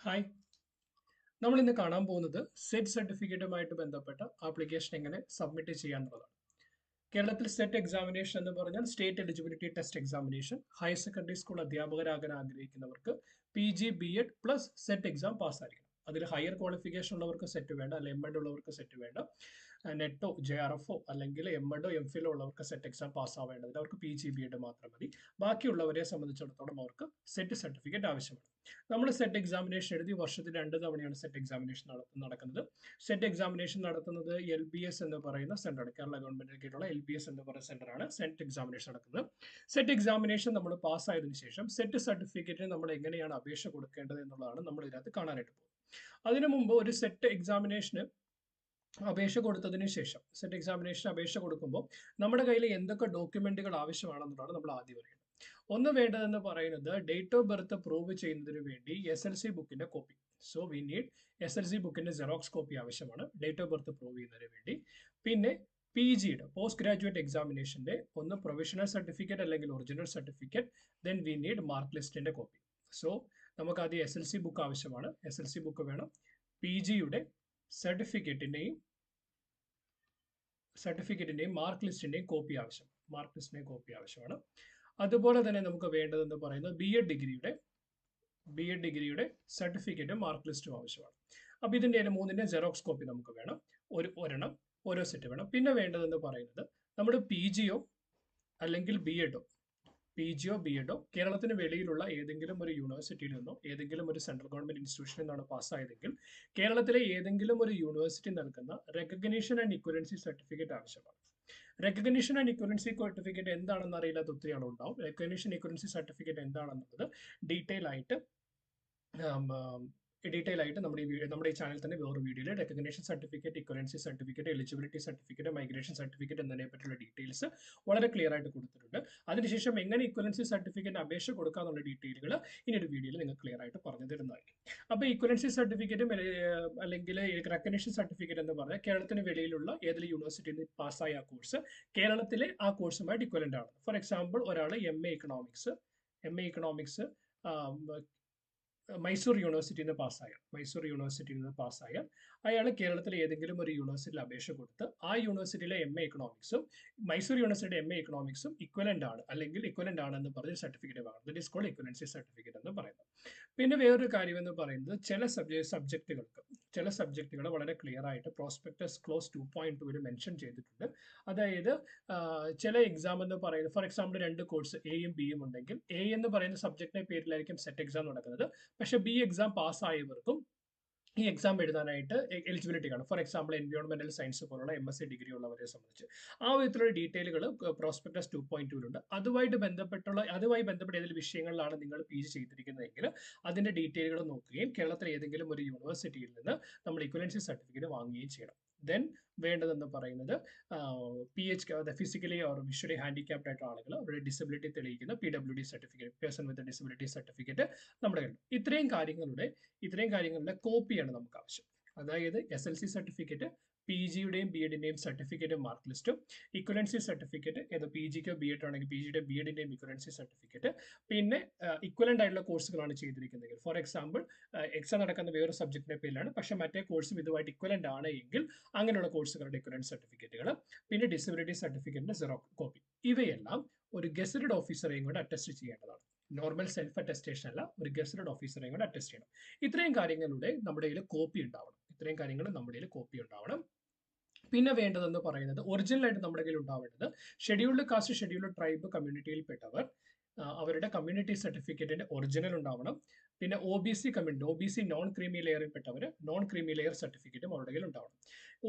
Hi. നമ്മൾ ഇന്ന് കാണാൻ പോകുന്നത് സെറ്റ് സർട്ടിഫിക്കറ്റുമായിട്ട് ബന്ധപ്പെട്ട ആപ്ലിക്കേഷൻ എങ്ങനെ സബ്മിറ്റ് ചെയ്യാന്നുള്ളതാണ്. കേരളത്തിൽ സെറ്റ് എക്സാമിനേഷൻ എന്ന് പറഞ്ഞാൽ state eligibility test examination. Higher secondary school അധ്യാപകരാകാൻ ആഗ്രഹിക്കുന്നവർക്ക് PG, B.Ed plus set exam പാസ്സായിരിക്കണം. അതിൽ ഹയർ ക്വാളിഫിക്കേഷൻ ഉള്ളവർക്ക് സെറ്റ് വേണ്ട, അല്ലെ M.Ed ഉള്ളവർക്ക് സെറ്റ് വേണ്ട. നെറ്റോ JRF അല്ലെങ്കിൽ M.Ed M.Phil ഉള്ളവർക്ക് സെറ്റ് എക്സാം പാസ്സാവേണ്ടതിൽ അവർക്ക് PG, B.Ed മാത്രം മതി. ബാക്കിയുള്ളവരെ സംബന്ധിച്ചിടത്തോളം അവർക്ക് സെറ്റ് സർട്ടിഫിക്കറ്റ് ആവശ്യമാണ്. നമ്മൾ സെറ്റ് എക്സാമിനേഷൻ എഴുതി വർഷത്തിൽ 2 തവണയാണ് സെറ്റ് എക്സാമിനേഷൻ നടക്കുന്നത്. സെറ്റ് എക്സാമിനേഷൻ നടത്തുന്നത് LBS എന്ന് പറയുന്ന സെന്ററാണ്. കേരള ഗവൺമെന്റിന് കീഴിലുള്ള LBS എന്ന് പറയുന്ന സെന്ററാണ് സെറ്റ് എക്സാമിനേഷൻ നടക്കുന്നത്. സെറ്റ് എക്സാമിനേഷൻ നമ്മൾ പാസ്സായതിനു ശേഷം സെറ്റ് സർട്ടിഫിക്കറ്റിന് നമ്മൾ എങ്ങനെയാണ് അപേക്ഷ കൊടുക്കേണ്ടത് എന്നുള്ളതാണ് നമ്മൾ ഇതിനകത്ത് കാണാനായിട്ട് പോകുന്നത്. അതിനു മുമ്പ് ഒരു സെറ്റ് എക്സാമിനേഷന് അപേക്ഷ കൊടുത്തതിന് ശേഷം സെറ്റ് എക്സാമിനേഷൻ അപേക്ഷ കൊടുക്കുമ്പോൾ നമ്മുടെ കയ്യിൽ എന്തൊക്കെ ഡോക്യുമെന്റുകൾ ആവശ്യമാണെന്നുള്ളതാണ് നമ്മൾ ആദ്യം അറിയേണ്ടത്. ഒന്ന് വേണ്ടതെന്ന് പറയുന്നത് ഡേറ്റ് ഓഫ് ബർത്ത് പ്രൂവ് ചെയ്യുന്നതിന് വേണ്ടി SLC ബുക്കിന്റെ copy. So we need SLC ബുക്കിന്റെ ജെറോക്സ് കോപ്പി ആവശ്യമാണ് ഡേറ്റ് ഓഫ് ബർത്ത് പ്രൂവ് ചെയ്യുന്നതിന് വേണ്ടി. പിന്നെ PGയുടെ പോസ്റ്റ് ഗ്രാജുവേറ്റ് എക്സാമിനേഷന്റെ ഒന്ന് പ്രൊവിഷണൽ സർട്ടിഫിക്കറ്റ് അല്ലെങ്കിൽ original certificate. Then we need mark ലിസ്റ്റിന്റെ കോപ്പി. സോ നമുക്ക് ആദ്യം SLC ബുക്ക് ആവശ്യമാണ്. SLC ബുക്ക് വേണം. PGയുടെ സർട്ടിഫിക്കറ്റിന്റെയും മാർക്ക് ലിസ്റ്റിന്റെയും കോപ്പി ആവശ്യമാണ്. അതുപോലെ തന്നെ നമുക്ക് വേണ്ടതെന്ന് പറയുന്നത് ബി എഡ് ഡിഗ്രിയുടെ സർട്ടിഫിക്കറ്റും മാർക്ക് ലിസ്റ്റും ആവശ്യമാണ്. അപ്പൊ ഇതിന്റെ മൂന്നിന്റെ ജെറോക്സ് കോപ്പി നമുക്ക് വേണം. ഒരെണ്ണം ഓരോ സെറ്റ് വേണം. പിന്നെ വേണ്ടതെന്ന് പറയുന്നത് നമ്മുടെ അല്ലെങ്കിൽ ബി എഡോ കേരളത്തിന് വെളിയിലുള്ള ഏതെങ്കിലും ഒരു യൂണിവേഴ്സിറ്റിയിൽ നിന്നോ ഏതെങ്കിലും ഒരു സെൻട്രൽ ഗവൺമെന്റ് ഇൻസ്റ്റിറ്റ്യൂഷനിൽ നിന്നാണ് പാസ്സായതെങ്കിൽ കേരളത്തിലെ ഏതെങ്കിലും ഒരു യൂണിവേഴ്സിറ്റി നൽകുന്ന റെക്കഗ്നീഷൻ ആൻഡ് ഇക്വലൻസി സർട്ടിഫിക്കറ്റ് ആവശ്യമാണ്. റെക്കഗ്നീഷൻ ആൻഡ് ഇക്വലൻസി സർട്ടിഫിക്കറ്റ് എന്താണെന്ന് അറിയില്ലാത്ത ഒത്തിരി ആളുണ്ടാവും. റെക്കഗ്നീഷൻ ഇക്വലൻസി സർട്ടിഫിക്കറ്റ് എന്താണെന്നുള്ളത് ഡീറ്റെയിൽ ആയിട്ട് നമ്മുടെ ഈ ചാനൽ തന്നെ വേറൊരു വീഡിയോയിൽ recognition certificate, equivalency certificate, eligibility certificate, migration certificate എന്നതിനെ പറ്റിയുള്ള ഡീറ്റെയിൽസ് വളരെ ക്ലിയർ ആയിട്ട് കൊടുത്തിട്ടുണ്ട്. അതിനുശേഷം എങ്ങനെ ഇക്വലൻസി സർട്ടിഫിക്കറ്റ് അപേക്ഷ കൊടുക്കാന്നുള്ള ഡീറ്റെയിലുകൾ ഇനി ഒരു വീഡിയോയിൽ നിങ്ങൾ ക്ലിയർ ആയിട്ട് പറഞ്ഞു തരുന്നതായിരിക്കും. അപ്പോൾ ഇക്വലൻസി സർട്ടിഫിക്കറ്റും അല്ലെങ്കിൽ റെക്കഗ്നേഷൻ സർട്ടിഫിക്കറ്റ് എന്ന് പറഞ്ഞാൽ കേരളത്തിന് വെളിയിലുള്ള ഏതെങ്കിലും യൂണിവേഴ്സിറ്റിയിൽ നിന്ന് പാസ്സായ ആ കോഴ്സ് കേരളത്തിലെ ആ കോഴ്സുമായിട്ട് ഇക്വലന്റ് ആണ്. ഫോർ എക്സാമ്പിൾ ഒരാൾ MA ഇക്കണോമിക്സ് മൈസൂർ യൂണിവേഴ്സിറ്റിയിൽ നിന്ന് പാസ്സായാൽ അയാൾ കേരളത്തിലെ ഏതെങ്കിലും ഒരു യൂണിവേഴ്സിറ്റിയിൽ അപേക്ഷ കൊടുത്ത് ആ യൂണിവേഴ്സിറ്റിയിലെ മൈസൂർ യൂണിവേഴ്സിറ്റിയുടെ MA ഇക്കണോമിക്സും ഇക്വലന്റ് ആണ് അല്ലെങ്കിൽ ഇക്വലന്റ് ആണെന്ന് പറഞ്ഞ സർട്ടിഫിക്കറ്റ് വാങ്ങും. That is called equivalency certificate എന്ന് പറയുന്നത്. പിന്നെ വേറൊരു കാര്യം എന്ന് പറയുന്നത് ചില സബ്ജക്റ്റുകൾ വളരെ ക്ലിയർ ആയിട്ട് പ്രോസ്പെക്ടസ് ക്ലോസ് 2.2 മെൻഷൻ ചെയ്തിട്ടുണ്ട്. അതായത് ചില എക്സാം എന്ന് പറയുന്നത് ഫോർ എക്സാമ്പിൾ 2 കോഴ്സ് എയും ബിയും ഉണ്ടെങ്കിൽ A എന്ന് പറയുന്ന സബ്ജക്റ്റിന്റെ പേരിലായിരിക്കും സെറ്റ് എക്സാം നടക്കുന്നത്. പക്ഷെ B എക്സാം പാസ്സായവർക്കും ഈ എക്സാം എഴുതാനായിട്ട് എലിജിബിലിറ്റി കാണും. ഫോർ എക്സാമ്പിൾ എൻവയോൺമെന്റൽ സയൻസ് പോലുള്ള MSc ഡിഗ്രി ഉള്ളവരെ സംബന്ധിച്ച് ആ വിധത്തിലുള്ള ഡീറ്റെയിലുകൾ പ്രോസ്പെക്ടസ് 2.2 അതുമായി ബന്ധപ്പെട്ട ഏതെങ്കിലും വിഷയങ്ങളിലാണ് നിങ്ങൾ PG ചെയ്തിരിക്കുന്നതെങ്കിൽ അതിന്റെ ഡീറ്റെയിലുകൾ നോക്കുകയും കേരളത്തിലെ ഏതെങ്കിലും ഒരു യൂണിവേഴ്സിറ്റിയിൽ നിന്ന് നമ്മൾ ഇക്വലൻസി സർട്ടിഫിക്കറ്റ് വാങ്ങുകയും ചെയ്യണം. ദെൻ വേണ്ടതെന്ന് പറയുന്നത് ഫിസിക്കലി ഓർ വിഷ്വലി ഹാൻഡിക്യാപ്ഡ് ആയിട്ടുള്ള ആളുകൾ അവരുടെ ഡിസബിലിറ്റി തെളിയിക്കുന്ന PWD certificate, person with disability certificate നമ്മുടെ കയ്യിൽ. ഇത്രയും കാര്യങ്ങളുടെ കോപ്പിയാണ് നമുക്ക് ആവശ്യം. അതായത് SLC സർട്ടിഫിക്കറ്റ്, PGയുടെയും B.Edന്റെയും സർട്ടിഫിക്കറ്റും മാർക്ക് ലിസ്റ്റും, ഇക്വലൻസി സർട്ടിഫിക്കറ്റ് ഏത് PGക്കോ B.Ed ആണെങ്കിൽ PGയുടെ B.Edന്റെയും ഇക്വലൻസി സർട്ടിഫിക്കറ്റ്. പിന്നെ ഇക്വലന്റ് ആയിട്ടുള്ള കോഴ്സുകളാണ് ചെയ്തിരിക്കുന്നതെങ്കിൽ ഫോർ എക്സാമ്പിൾ എക്സാം നടക്കുന്ന വേറെ സബ്ജക്റ്റിന്റെ പേരിലാണ് പക്ഷെ മറ്റേ കോഴ്സും ഇതുമായിട്ട് ഇക്വലന്റ് ആണ് എങ്കിൽ അങ്ങനെയുള്ള കോഴ്സുകളുടെ ഇക്വലന്റ് സർട്ടിഫിക്കറ്റുകൾ. പിന്നെ ഡിസബിലിറ്റി സർട്ടിഫിക്കറ്റിന്റെ സെറോക്സ് കോപ്പി. ഇവയെല്ലാം ഒരു ഗസറ്റഡ് ഓഫീസറെയും കൂടെ അറ്റസ്റ്റ് ചെയ്യേണ്ടതാണ്. നോർമൽ സെൽഫ് അറ്റസ്റ്റേഷൻ അല്ല, ഒരു ഗസറ്റഡ് ഓഫീസറെയും കൂടെ അറ്റസ്റ്റ് ചെയ്യണം. ഇത്രയും കാര്യങ്ങളുടെ നമ്മുടെ കയ്യിൽ കോപ്പി ഉണ്ടാവണം. പിന്നെ വേണ്ടതെന്ന് പറയുന്നത് ഒറിജിനൽ ആയിട്ട് നമ്മുടെ കയ്യിൽ ഉണ്ടാവേണ്ടത് ഷെഡ്യൂൾഡ് കാസ്റ്റ്, ഷെഡ്യൂൾഡ് ട്രൈബ് കമ്മ്യൂണിറ്റിയിൽപ്പെട്ടവർ അവരുടെ കമ്മ്യൂണിറ്റി സർട്ടിഫിക്കറ്റിന്റെ ഒറിജിനൽ ഉണ്ടാവണം. പിന്നെ OBC നോൺ ക്രീമി ലെയറിൽപ്പെട്ടവർ നോൺ ക്രീമി ലെയർ സർട്ടിഫിക്കറ്റും അവരുടെ കയ്യിൽ ഉണ്ടാവണം.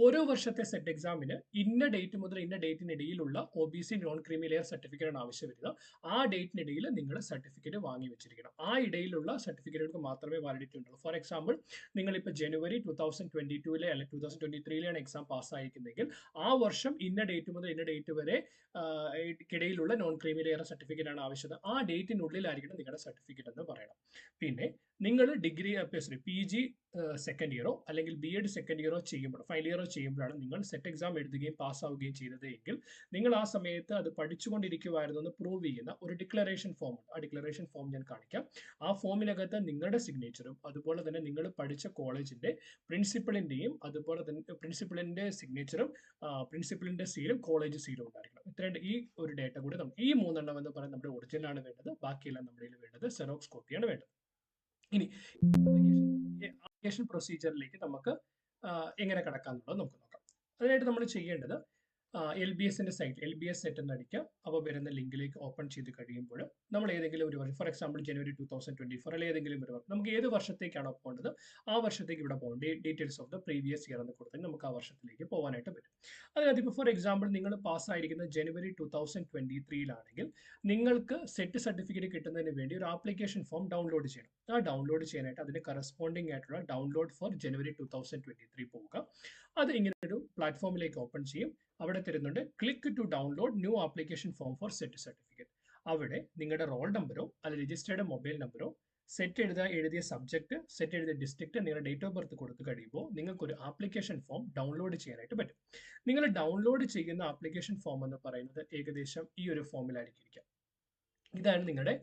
ഓരോ വർഷത്തെ സെറ്റ് എക്സാമിന് ഇന്ന ഡേറ്റ് മുതൽ ഇന്ന ഡേറ്റിനിടയിലുള്ള OBC non creamy layer certificate ആണ് ആവശ്യം വരിക. ആ ഡേറ്റിനിടയിൽ നിങ്ങൾ സർട്ടിഫിക്കറ്റ് വാങ്ങി വെച്ചിരിക്കണം. ആ ഇടയിലുള്ള സർട്ടിഫിക്കറ്റുകൾക്ക് മാത്രമേ വാലിഡിറ്റി ഉണ്ടാവുള്ളൂ. ഫോർ എക്സാമ്പിൾ നിങ്ങളിപ്പോൾ ജനുവരി 2022 അല്ലെങ്കിൽ 2023 എക്സാം പാസ്സായിരിക്കുന്നെങ്കിൽ ആ വർഷം ഇന്ന ഡേറ്റ് മുതൽ ഇന്ന ഡേറ്റ് വരെ ഇടയിലുള്ള നോൺ ക്രീമി ലെയർ സർട്ടിഫിക്കറ്റ് ആണ് ആവശ്യത. ആ ഡേറ്റിനുള്ളിലായിരിക്കണം നിങ്ങളുടെ സർട്ടിഫിക്കറ്റ് എന്ന് പറയണം. പിന്നെ നിങ്ങൾ ഡിഗ്രി പി ജി സെക്കൻഡ് ഇയറോ അല്ലെങ്കിൽ ബി എഡ് സെക്കൻഡ് ഇയറോ ചെയ്യുമ്പോൾ ഫൈനൽ ഇയറോ ചെയ്യുമ്പോഴാണ് നിങ്ങൾ സെറ്റ് എക്സാം എഴുതുകയും പാസ്സാവുകയും ചെയ്തത് എങ്കിൽ നിങ്ങൾ ആ സമയത്ത് അത് പഠിച്ചുകൊണ്ടിരിക്കുമായിരുന്നു എന്ന് പ്രൂവ് ചെയ്യുന്ന ഒരു ഡിക്ലറേഷൻ ഫോം ഉണ്ട്. ആ ഡിക്ലറേഷൻ ഫോം ഞാൻ കാണിക്കാം. ആ ഫോമിനകത്ത് നിങ്ങളുടെ സിഗ്നേച്ചറും അതുപോലെ തന്നെ നിങ്ങൾ പഠിച്ച കോളേജിന്റെ പ്രിൻസിപ്പളിന്റെയും അതുപോലെ തന്നെ പ്രിൻസിപ്പളിന്റെ സിഗ്നേച്ചറും പ്രിൻസിപ്പളിന്റെ സീലും കോളേജ് സീലും ഉണ്ടായിരിക്കണം. ഇത്രയും ഈ ഒരു ഡേറ്റ കൂടി ഈ മൂന്നെണ്ണം എന്ന് പറയുന്നത് നമ്മുടെ ഒറിജിനൽ ആണ് വേണ്ടത്. ബാക്കിയെല്ലാം നമ്മുടെ വേണ്ടത് സെറോക്സ് കോപ്പിയാണ് വേണ്ടത്. ഇനി ആപ്ലിക്കേഷൻ പ്രൊസീജിയറിലേക്ക് നമുക്ക് എങ്ങനെ കടക്കാമെന്നുള്ളത് നമുക്ക് നോക്കാം. അതിനായിട്ട് നമ്മൾ ചെയ്യേണ്ടത് LBSന്റെ സൈറ്റ് LBS സെറ്റ് എന്ന് അടിക്കുക. അപ്പോൾ വരുന്ന ലിങ്കിലേക്ക് ഓപ്പൺ ചെയ്ത് കഴിയുമ്പോൾ നമ്മൾ ഏതെങ്കിലും ഒരു വർഷം, ഫോർ എക്സാമ്പിൾ ജനുവരി 2024 അല്ലെങ്കിൽ ഏതെങ്കിലും ഒരു വർഷം, നമുക്ക് ഏത് വർഷത്തേക്കാണോ പോകേണ്ടത് ആ വർഷത്തേക്ക് ഇവിടെ പോകേണ്ട details of the previous year എന്ന് കൊടുത്താൽ നമുക്ക് ആ വർഷത്തിലേക്ക് പോകാനായിട്ട് പറ്റും. അതിനകത്ത് ഇപ്പോൾ ഫോർ എക്സാമ്പിൾ നിങ്ങൾ പാസ്സായിരിക്കുന്നത് ജനുവരി 2023 നിങ്ങൾക്ക് സെറ്റ് സർട്ടിഫിക്കറ്റ് കിട്ടുന്നതിന് വേണ്ടി ഒരു ആപ്ലിക്കേഷൻ ഫോം ഡൗൺലോഡ് ചെയ്യണം. ആ ഡൗൺലോഡ് ചെയ്യാനായിട്ട് അതിന് കറസ്പോണ്ടിങ് ആയിട്ടുള്ള ഡൗൺലോഡ് ഫോർ ജനുവരി 2023 പോവുക. അത് ഇങ്ങനെ ഒരു പ്ലാറ്റ്ഫോമിലേക്ക് ഓപ്പൺ ചെയ്യും. അവിടെ തരുന്നുണ്ട് click to download new application form for SET certificate. അവിടെ നിങ്ങളുടെ റോൾ നമ്പറോ അല്ലെങ്കിൽ രജിസ്റ്റേർഡ് മൊബൈൽ നമ്പറോ സെറ്റ് എഴുതിയ സബ്ജക്ട്, സെറ്റ് എഴുതിയ ഡിസ്ട്രിക്ട്, നിങ്ങളുടെ ഡേറ്റ് ഓഫ് ബർത്ത് കൊടുത്തു കഴിയുമ്പോൾ നിങ്ങൾക്ക് ഒരു ആപ്ലിക്കേഷൻ ഫോം ഡൗൺലോഡ് ചെയ്യാനായിട്ട് പറ്റും. നിങ്ങൾ ഡൗൺലോഡ് ചെയ്യുന്ന ആപ്ലിക്കേഷൻ ഫോം എന്ന് പറയുന്നത് ഏകദേശം ഈ ഒരു ഫോമിലായിരിക്കും ഇരിക്കുക. ഇതാണ് നിങ്ങളുടെ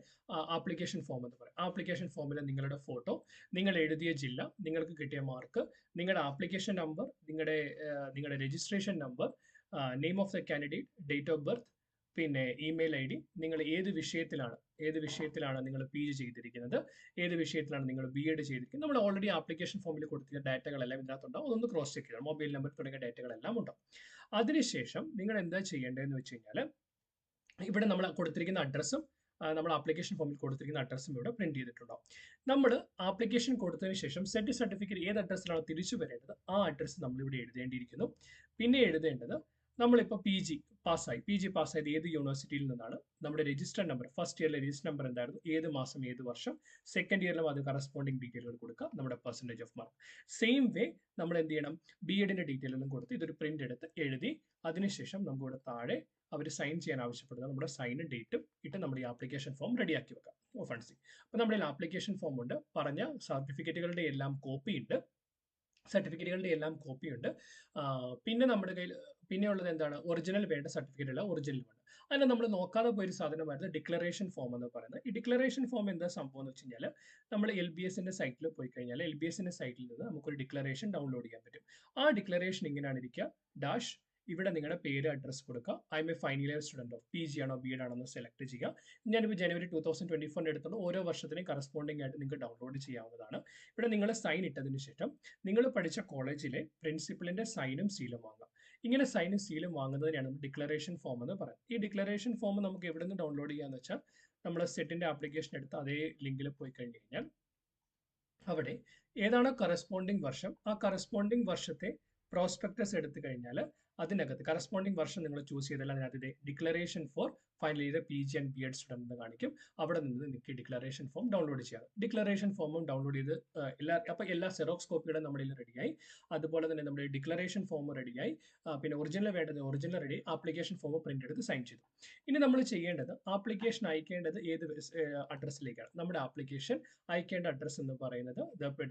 ആപ്ലിക്കേഷൻ ഫോം എന്ന് പറയുന്നത്. ആപ്ലിക്കേഷൻ ഫോമിൽ നിങ്ങളുടെ ഫോട്ടോ, നിങ്ങൾ എഴുതിയ ജില്ല, നിങ്ങൾക്ക് കിട്ടിയ മാർക്ക്, നിങ്ങളുടെ ആപ്ലിക്കേഷൻ നമ്പർ, നിങ്ങളുടെ registration number, name of the candidate, date of birth, പിന്നെ ഇമെയിൽ ID, നിങ്ങൾ ഏത് വിഷയത്തിലാണ് നിങ്ങൾ PG ചെയ്തിരിക്കുന്നത്, ഏത് വിഷയത്തിലാണ് നിങ്ങൾ BEd ചെയ്തിരിക്കുന്നത്. നമ്മൾ ഓൾറെഡി ആപ്ലിക്കേഷൻ ഫോമിൽ കൊടുത്തിരിക്കുന്ന ഡാറ്റകളെല്ലാം ഇതിനകത്തുണ്ടാവും. അതൊന്ന് ക്രോസ് ചെക്ക് ചെയ്യണം. മൊബൈൽ നമ്പർ തുടങ്ങിയ ഡാറ്റകളെല്ലാം ഉണ്ടാവും. അതിനുശേഷം നിങ്ങൾ എന്താ ചെയ്യേണ്ടതെന്ന് വെച്ച് കഴിഞ്ഞാൽ ഇവിടെ നമ്മൾ കൊടുത്തിരിക്കുന്ന അഡ്രസ്സും നമ്മൾ ആപ്ലിക്കേഷൻ ഫോമിൽ കൊടുത്തിരിക്കുന്ന അഡ്രസ്സും ഇവിടെ പ്രിന്റ് ചെയ്തിട്ടുണ്ടാവും. നമ്മൾ ആപ്ലിക്കേഷൻ കൊടുത്തതിന് ശേഷം സെറ്റ് സർട്ടിഫിക്കറ്റ് ഏത് അഡ്രസ്സിലാണ് തിരിച്ചു വരേണ്ടത് ആ അഡ്രസ്സ് നമ്മളിവിടെ എഴുതേണ്ടിയിരിക്കുന്നു. പിന്നെ എഴുതേണ്ടത് നമ്മളിപ്പോൾ PG പാസ്സായത് ഏത് യൂണിവേഴ്സിറ്റിയിൽ നിന്നാണ്, നമ്മുടെ രജിസ്റ്റർ നമ്പർ, ഫസ്റ്റ് ഇയറിലെ രജിസ്റ്റർ നമ്പർ എന്തായിരുന്നു, ഏത് മാസം ഏത് വർഷം, സെക്കൻഡ് ഇയറിലും അത് കറസ്പോണ്ടിങ് ഡീറ്റെയിലുകൾ കൊടുക്കുക, നമ്മുടെ percentage off mark. Same way നമ്മൾ എന്ത് ചെയ്യണം, BEdന്റെ ഡീറ്റെയിലും കൊടുത്ത് ഇതൊരു പ്രിന്റ് എടുത്ത് എഴുതി അതിനുശേഷം നമുക്കിവിടെ താഴെ അവർ സൈൻ ചെയ്യാൻ ആവശ്യപ്പെടുന്നത് നമ്മുടെ സൈനും ഡേറ്റും ഇട്ട് നമ്മുടെ ഈ ആപ്ലിക്കേഷൻ ഫോം റെഡിയാക്കി വെക്കാം. ഫണ്ട്സി അപ്പോൾ നമ്മുടെ ആപ്ലിക്കേഷൻ ഫോം ഉണ്ട്, പറഞ്ഞ സർട്ടിഫിക്കറ്റുകളുടെ എല്ലാം കോപ്പി ഉണ്ട്, പിന്നെ നമ്മുടെ കയ്യിൽ പിന്നെ ഉള്ളത് എന്താണ്, ഒറിജിനൽ വേണ്ട സർട്ടിഫിക്കറ്റ് അല്ല, ഒറിജിനൽ വേണ്ട. അതിന് നമ്മൾ നോക്കാതെ പോയൊരു സാധനമായിരുന്നു ഡിക്ലറേഷൻ ഫോം എന്ന് പറയുന്നത്. ഈ ഡിക്ലറേഷൻ ഫോം എന്താ സംഭവം എന്ന് വെച്ച് കഴിഞ്ഞാൽ നമ്മൾ LBSന്റെ സൈറ്റിൽ പോയി കഴിഞ്ഞാൽ LBSന്റെ സൈറ്റിൽ നിന്ന് നമുക്കൊരു ഡിക്ലറേഷൻ ഡൗൺലോഡ് ചെയ്യാൻ പറ്റും. ആ ഡിക്ലറേഷൻ ഇങ്ങനെയാണ് ഇരിക്കുക. ഡാഷ് ഇവിടെ നിങ്ങളുടെ പേര്, അഡ്രസ്സ് കൊടുക്കുക. I M A final year student of PG ആണോ BEd ആണോ എന്ന് സെലക്ട് ചെയ്യുക. ഞാനിപ്പോൾ ജനുവരി 2024 എടുത്തുള്ള ഓരോ വർഷത്തിനും കറസ്പോണ്ടിങ് ആയിട്ട് നിങ്ങൾക്ക് ഡൗൺലോഡ് ചെയ്യാവുന്നതാണ്. ഇവിടെ നിങ്ങൾ സൈൻ ഇട്ടതിന് ശേഷം നിങ്ങൾ പഠിച്ച കോളേജിലെ പ്രിൻസിപ്പലിന്റെ സൈനും സീലും വാങ്ങുക. ഇങ്ങനെ സൈനും സീലും വാങ്ങുന്നതിനാണ് ഡിക്ലറേഷൻ ഫോം എന്ന് പറയുന്നത്. ഈ ഡിക്ലറേഷൻ ഫോം നമുക്ക് എവിടെ നിന്ന് ഡൗൺലോഡ് ചെയ്യാന്ന് വെച്ചാൽ നമ്മൾ സെറ്റിന്റെ ആപ്ലിക്കേഷൻ എടുത്ത് അതേ ലിങ്കിൽ പോയി കഴിഞ്ഞ് കഴിഞ്ഞാൽ അവിടെ ഏതാണോ കറസ്പോണ്ടിങ് വർഷം ആ കറസ്പോണ്ടിങ് വർഷത്തെ പ്രോസ്പെക്ടസ് എടുത്തു കഴിഞ്ഞാൽ അതിനകത്ത് കറസ്പോണ്ടിങ് വർഷം നിങ്ങൾ ചൂസ് ചെയ്താൽ അതിനകത്ത് declaration for final year PG and BEd student എന്ന് കാണിക്കും. അവിടെ നിന്ന് നിങ്ങൾക്ക് ഡിക്ലറേഷൻ ഫോം ഡൗൺലോഡ് ചെയ്യാം. ഡിക്ലറേഷൻ ഫോമും ഡൗൺലോഡ് ചെയ്ത് എല്ലാ സെറോക്സ് കോപ്പികളും നമ്മുടെ റെഡിയായി. അതുപോലെ തന്നെ നമ്മുടെ ഡിക്ലറേഷൻ ഫോം റെഡിയായി. പിന്നെ ഒറിജിനൽ വേണ്ടത് original ready, application form print എടുത്ത് സൈൻ ചെയ്തു. ഇനി നമ്മൾ ചെയ്യേണ്ടത് ആപ്ലിക്കേഷൻ അയക്കേണ്ടത് ഏത് അഡ്രസ്സിലേക്കാണ്. നമ്മുടെ ആപ്ലിക്കേഷൻ അയക്കേണ്ട അഡ്രസ്സ് എന്ന് പറയുന്നത്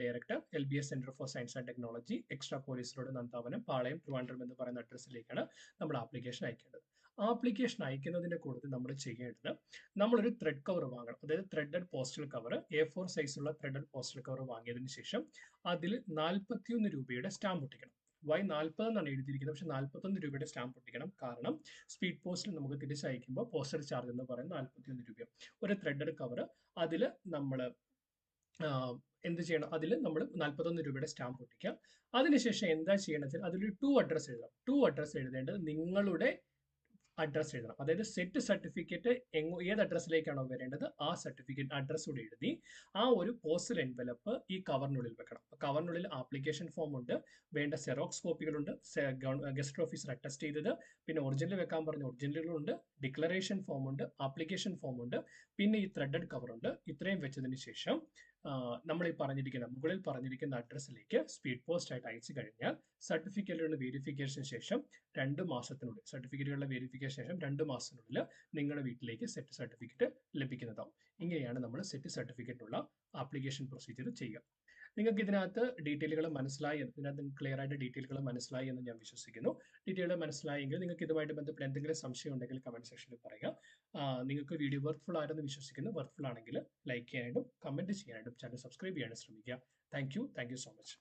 director LBS centre for science and technology, extra police road, Nandavanam, Palayam, Trivandrum എന്ന് പറയുന്ന അഡ്രസ്സിലേക്കാണ് നമ്മൾ ആപ്ലിക്കേഷൻ അയക്കേണ്ടത്. ആപ്ലിക്കേഷൻ അയക്കുന്നതിന്റെ കൂട്ടത്തിൽ നമ്മൾ ചെയ്യേണ്ടത് നമ്മളൊരു ത്രെഡ് കവർ വാങ്ങണം. അതായത് ത്രെഡഡ് പോസ്റ്റൽ കവർ, A4 സൈസുള്ള ത്രെഡഡ് പോസ്റ്റൽ കവർ വാങ്ങിയതിന് ശേഷം അതിൽ 41 രൂപയുടെ സ്റ്റാമ്പ് ഒട്ടിക്കണം. 40 എന്നാണ് എഴുതിയിരിക്കുന്നത്, പക്ഷെ 41 രൂപയുടെ സ്റ്റാമ്പ് ഒട്ടിക്കണം. കാരണം സ്പീഡ് പോസ്റ്റിൽ നമുക്ക് തിരിച്ചയക്കുമ്പോൾ പോസ്റ്റൽ ചാർജ് എന്ന് പറയുന്നത് 41 രൂപ. ഒരു ത്രെഡഡ് കവർ അതിൽ നമ്മൾ എന്ത് ചെയ്യണം, അതിൽ നമ്മൾ 41 രൂപയുടെ സ്റ്റാമ്പ് ഒട്ടിക്കുക. അതിനുശേഷം എന്താ ചെയ്യണമെന്ന് വെച്ചാൽ അതിലൊരു അഡ്രസ്സ് എഴുതാം. അഡ്രസ്സ് എഴുതേണ്ടത് നിങ്ങളുടെ അഡ്രസ്സ് എഴുതണം. അതായത് സെറ്റ് സർട്ടിഫിക്കറ്റ് ഏത് അഡ്രസ്സിലേക്കാണോ വരേണ്ടത് ആ സർട്ടിഫിക്കറ്റ് അഡ്രസ്സ് കൂടി എഴുതി ആ ഒരു പോസ്റ്റൽ എൻവലപ്പ് ഈ കവറിനുള്ളിൽ വെക്കണം. കവറിനുള്ളിൽ ആപ്ലിക്കേഷൻ ഫോം ഉണ്ട്, വേണ്ട സെറോക്സ് കോപ്പികളുണ്ട്, ഗസ്റ്റ് ഓഫീസർ അറ്റസ്റ്റ് ചെയ്തത്, പിന്നെ ഒറിജിനൽ വെക്കാൻ പറഞ്ഞ ഒറിജിനലുകളുണ്ട്, ഡിക്ലറേഷൻ ഫോം ഉണ്ട്, ആപ്ലിക്കേഷൻ ഫോം ഉണ്ട്, പിന്നെ ഈ ത്രെഡഡ് കവർ ഉണ്ട്. ഇത്രയും വെച്ചതിന് ശേഷം നമ്മൾ ഈ പറഞ്ഞിരിക്കുന്ന മുകളിൽ പറഞ്ഞിരിക്കുന്ന അഡ്രസ്സിലേക്ക് സ്പീഡ് പോസ്റ്റ് ആയിട്ട് അയച്ചു കഴിഞ്ഞാൽ സർട്ടിഫിക്കറ്റുകളുടെ വെരിഫിക്കേഷന് ശേഷം 2 മാസത്തിനുള്ളിൽ സർട്ടിഫിക്കറ്റുകളുടെ വെരിഫിക്കേഷൻ ശേഷം 2 മാസത്തിനുള്ളിൽ നിങ്ങളുടെ വീട്ടിലേക്ക് സെറ്റ് സർട്ടിഫിക്കറ്റ് ലഭിക്കുന്നതാവും. ഇങ്ങനെയാണ് നമ്മൾ സെറ്റ് സർട്ടിഫിക്കറ്റിനുള്ള ആപ്ലിക്കേഷൻ പ്രൊസീജിയർ ചെയ്യുക. നിങ്ങൾക്ക് ഇതിനകത്ത് ഡീറ്റെയിലുകൾ മനസ്സിലായി ഇതിനകത്ത് ക്ലിയർ ആയിട്ട് ഡീറ്റെയിലുകൾ മനസ്സിലായി എന്ന് ഞാൻ വിശ്വസിക്കുന്നു. ഡീറ്റെയിലുകൾ മനസ്സിലായെങ്കിൽ നിങ്ങൾക്ക് ഇതുമായിട്ട് ബന്ധപ്പെട്ട് എന്തെങ്കിലും സംശയം ഉണ്ടെങ്കിൽ കമന്റ് സെക്ഷനിൽ പറയുക. നിങ്ങൾക്ക് വീഡിയോ വർക്ക്ഫുൾ ആണെന്ന് വിശ്വസിക്കുന്നു. വർക്ക്ഫുൾ ആണെങ്കിൽ ലൈക്ക് ചെയ്യാനായിട്ടും കമന്റ് ചെയ്യാനായിട്ടും ചാനൽ സബ്സ്ക്രൈബ് ചെയ്യാനും ശ്രമിക്കുക. Thank you so much.